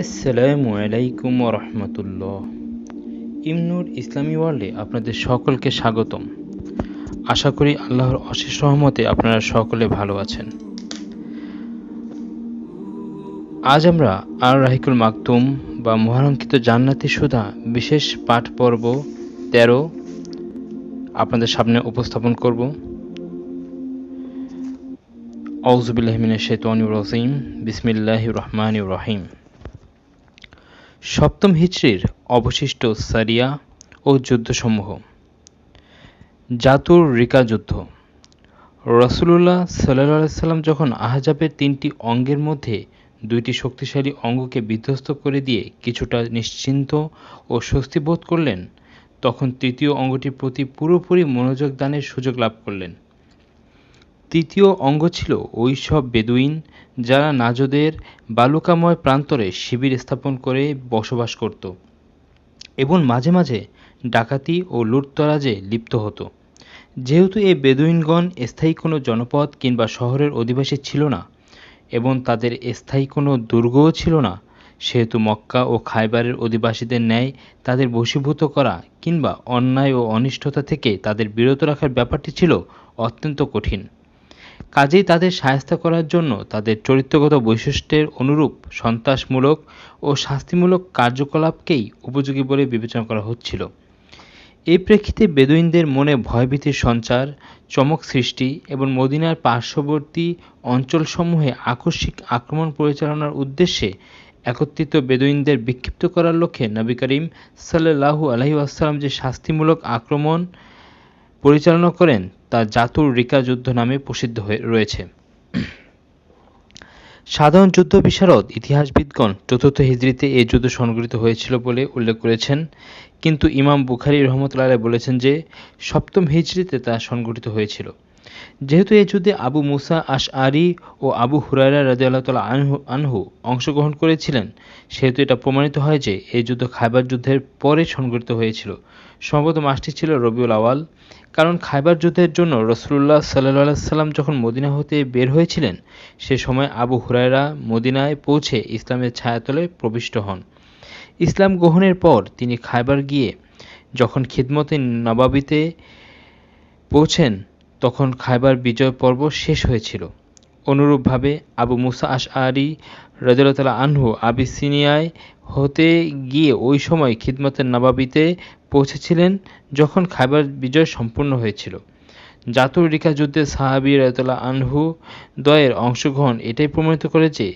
আসসালামু আলাইকুম রহমতুল্লাহ। ইমনুর ইসলামী ওয়ার্ল্ডে আপনাদের সকলকে স্বাগতম। আশা করি আল্লাহর অশেষ রহমতে আপনারা সকলে ভালো আছেন। আজ আমরা আর রাহিকুল মাকতুম বা মহারঙ্কিত জান্নাতি সুধা বিশেষ পাঠ পর্ব 13 আপনাদের সামনে উপস্থাপন করব। আউযু বিল্লাহি মিনাশ শাইতানির রাজিম। বিসমিল্লাহির রহমানির রহিম। সপ্তম হিজরির অবশিষ্ট সারিয়া ও যুদ্ধসমূহ। জাতুর রিকা যুদ্ধ। রাসূলুল্লাহ সাল্লাল্লাহু আলাইহি সাল্লাম যখন আহজাবের 3টি অঙ্গের মধ্যে 2টি শক্তিশালী অঙ্গকে বিধ্বস্ত করে দিয়ে কিছুটা নিশ্চিন্ত ও স্বস্তি বোধ করলেন, তখন তৃতীয় অঙ্গটির প্রতি পুরোপুরি মনোযোগ দানের সুযোগ লাভ করলেন। তৃতীয় অঙ্গ ছিল ওই সব বেদুইন যারা নাজদের বালুকাময় প্রান্তরে শিবির স্থাপন করে বসবাস করত এবং মাঝে মাঝে ডাকাতি ও লুটতরাজে লিপ্ত হতো। যেহেতু এই বেদুইনগণ স্থায়ী কোনো জনপদ কিংবা শহরের অধিবাসী ছিল না এবং তাদের স্থায়ী কোনো দুর্গও ছিল না, সেহেতু মক্কা ও খায়বারের অধিবাসীদের ন্যায় তাদের বশীভূত করা কিংবা অন্যায় ও অনিষ্টতা থেকে তাদের বিরত রাখার ব্যাপারটি ছিল অত্যন্ত কঠিন। কাজেই তাদের শায়েস্তা করার জন্য তাদের চরিত্রগত বৈশিষ্ট্যের অনুরূপ সন্ত্রাসমূলক ও শাস্তিমূলক কার্যকলাপকেই উপযোগী বলে বিবেচনা করা হচ্ছিল। এই প্রেক্ষিতে বেদুইনদের মনে ভয়ভীতির সঞ্চার, চমক সৃষ্টি এবং মদিনার পার্শ্ববর্তী অঞ্চলসমূহে আকস্মিক আক্রমণ পরিচালনার উদ্দেশ্যে একত্রিত বেদুইনদের বিক্ষিপ্ত করার লক্ষ্যে নবী করিম সাল্লাল্লাহু আলাইহি ওয়াসাল্লাম যে শাস্তিমূলক আক্রমণ পরিচালনা করেন তা জাতুর রিকা যুদ্ধ নামে প্রসিদ্ধ রয়েছে। সাধারণ যুদ্ধ বিশারদ ইতিহাসবিদগণ চতুর্থ হিজরিতে এই যুদ্ধ সংঘটিত হয়েছিল বলে উল্লেখ করেছেন, কিন্তু ইমাম বুখারী রহমতুল্লাহ আলাইহি বলেছেন যে সপ্তম হিজরিতে তা সংঘটিত হয়েছিল। যেহেতু এই যুদ্ধে আবু মুসা আশআরি ও আবু হুরায়রা রাদিয়াল্লাহু তাআলা আনহু অংশগ্রহণ করেছিলেন, সেহেতু এটা প্রমাণিত হয় যে এই যুদ্ধ খায়বার যুদ্ধের পরে সংঘটিত হয়েছিল। সম্ভবত মাসটি ছিল রবিউল আওয়াল, কারণ খায়বার যুদ্ধের জন্য রাসূলুল্লাহ সাল্লাল্লাহু আলাইহি সাল্লাম যখন মদিনা হতে বের হয়েছিলেন, সে সময় আবু হুরায়রা মদিনায় পৌঁছে ইসলামের ছায়াতলে প্রবিষ্ট হন। ইসলাম গ্রহণের পর তিনি খায়বার গিয়ে যখন খিদমতে নবাবিতে পৌঁছেন, তখন খায়বার বিজয় পর্ব শেষ হয়েছিল। অনুরূপভাবে আবু মুসা আশআরি রাদিয়াল্লাহু তাআলা আনহু আবিসিনিয়ায় হতে গিয়ে ওই সময় খিদমতে নবাবিতে পৌঁছেছিলেন যখন খায়বার বিজয় সম্পূর্ণ হয়েছিল। জাতুর রিকা যুদ্ধে সাহাবী রাদিয়াল্লাহু আনহু দ্বয়ের অংশগ্রহণ এটাই প্রমাণিত করে যে